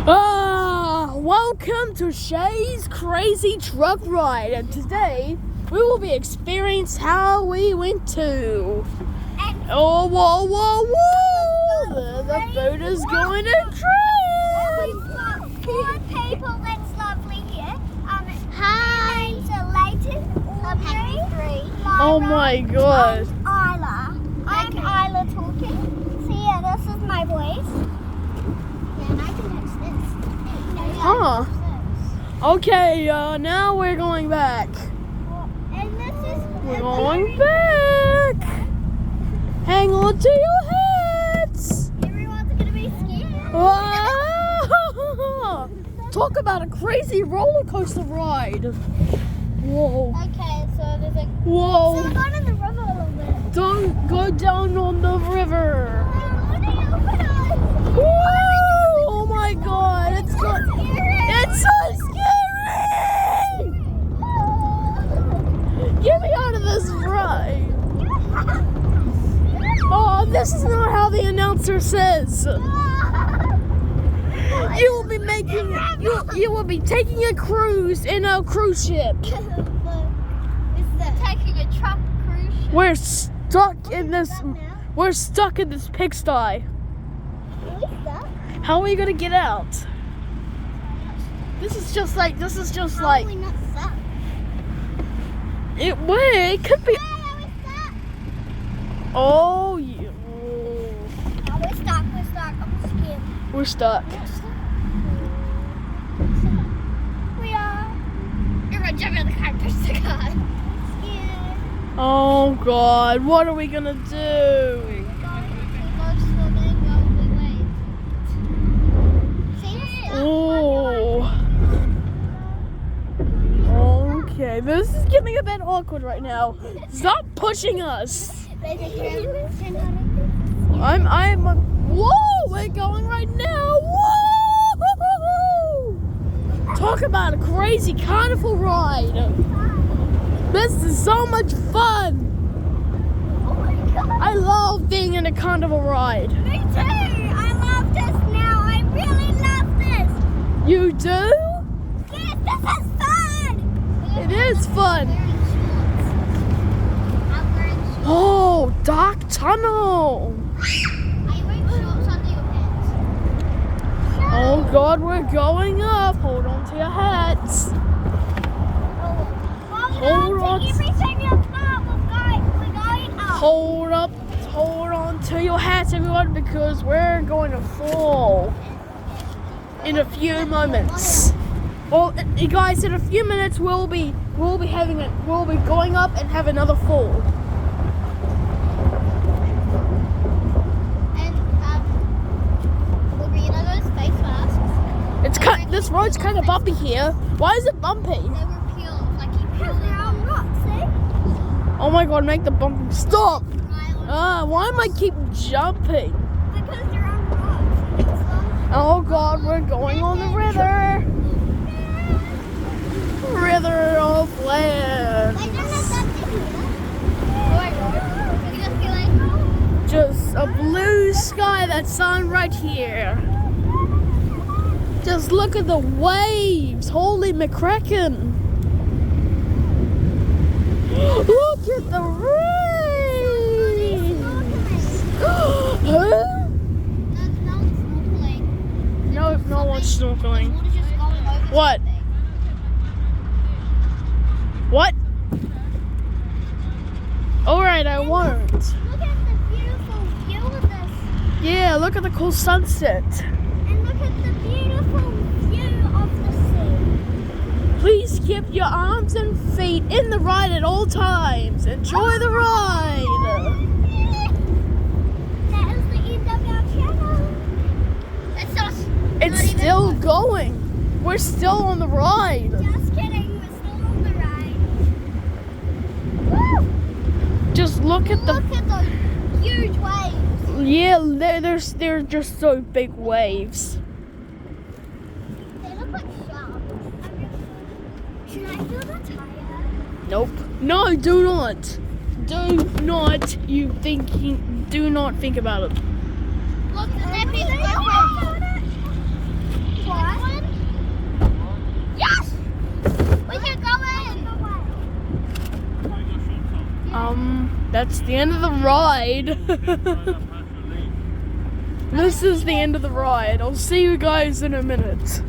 Welcome to Shay's Crazy Truck Ride, and today we will be experiencing how we went to. Oh, whoa! The boat is going to train. We've got 4 people that's lovely here. Hi. Names are Leighton, Aubree, Lara, Oh my god. and Isla. I'm Isla talking. So yeah, this is my voice. Yeah, and I can fix this. Huh. Okay, now we're going back. And this is... We're going back. Hang on to your hats. Everyone's going to be scared. Wow. Talk about a crazy roller coaster ride. Whoa. Okay, so there's like... Whoa. So we're going in the river a little bit. Don't go down on the river. Woo! Oh my god, it's so scary! Get me out of this ride. Oh, this is not how the announcer says. You will be taking a cruise in a cruise ship. Taking a truck cruise ship. We're stuck in this pigsty. How are we gonna get out? This is just like Probably not stuck. it could be. Why are we stuck? Oh yeah. No, we're stuck. I'm scared. We're stuck. We are. Everyone jump in the car and push the car. I'm scared. Oh god, what are we gonna do? Oh. Okay, this is getting a bit awkward right now. Stop pushing us. Whoa, we're going right now. Whoa! Talk about a crazy carnival ride. This is so much fun. Oh my god. I love being in a carnival ride. Me too. I love this now. I really love this. You do? Yes, this is fun. It is fun. I'm wearing shorts. Oh, dark tunnel. Are you wearing shorts under your pants? Oh God, we're going up. Hold on to your hats. Hold on. Everything you've got. We're going up. Hold on to your hats, everyone, because we're going to fall in a few moments. Well, you guys, in a few minutes we'll be going up and have another fall. And we'll be another space masks. This road's kind of bumpy here. Why is it bumpy? They were peeled. Like you peeled it on rocks, see? Oh my God, make the bumping stop. Why am I keep jumping? Because they're on rocks. Oh God, we're going on the river. River of land. Wait, there's something here. Oh my god. You just be like, Just a blue sky, that sun right here. Just look at the waves. Holy McCracken. Look at the waves. Huh? That's not snorkeling. No one's snorkeling. Water's just going over What? something. What? Alright, I won't. Look at the beautiful view of this. Yeah, look at the cool sunset. And look at the beautiful view of the sea. Please keep your arms and feet in the ride at all times. Enjoy the ride. That is the end of our channel. It's still going. We're still on the ride. Just kidding, we're still on the ride. Woo! Just look at Look at those huge waves. Yeah, they're just so big waves. They look like sharks. Should I feel the tire? Nope. No, do not. Do not think about it. Look, that means That's the end of the ride. This is the end of the ride. I'll see you guys in a minute.